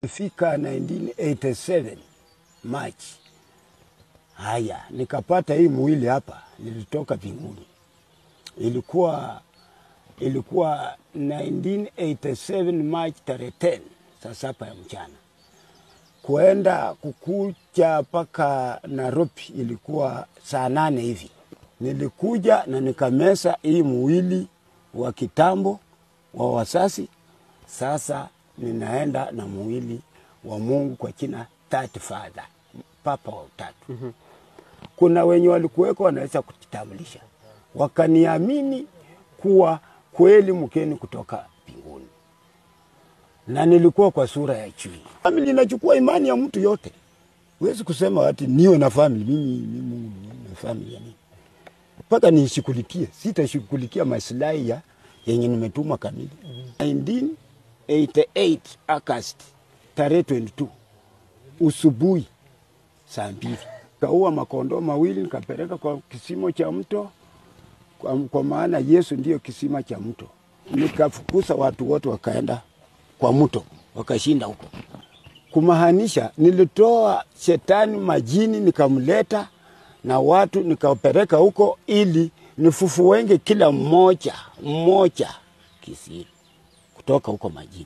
Fika 1987 March. Haya, nikapata hii mwili hapa, nilitoka mbinguni. Ilikuwa 1987 March tarehe 10 saa 7 ya mchana. Kuenda kukuja paka Nairobi ilikuwa saa 8 hivi. Nilikuja na nikamesa hii mwili wa kitambo wa wasasi. Sasa ninaenda na mwili wa Mungu kwa jina Third Father, Papa wa Utatu. Kuna wenye walikuweko wanaweza kujitambulisha, wakaniamini kuwa kweli mkeni kutoka mbinguni, na nilikuwa kwa sura ya chui. Family inachukua imani ya mtu yote. Huwezi kusema ati niwe na family, mimi na family ya nini? Paka nishikulikie, sitashikulikia maslahi ya yenye nimetuma kamili. 1988 August tarehe 22 usubuhi saa 2 kaua makondoo mawili nikapeleka kwa kisima cha mto, kwa maana Yesu ndiyo kisima cha mto. Nikafukuza watu wote wakaenda kwa mto, wakashinda huko. Kumaanisha nilitoa shetani majini nikamleta na watu nikapeleka huko ili nifufuenge kila mmoja kisiri kutoka huko majini.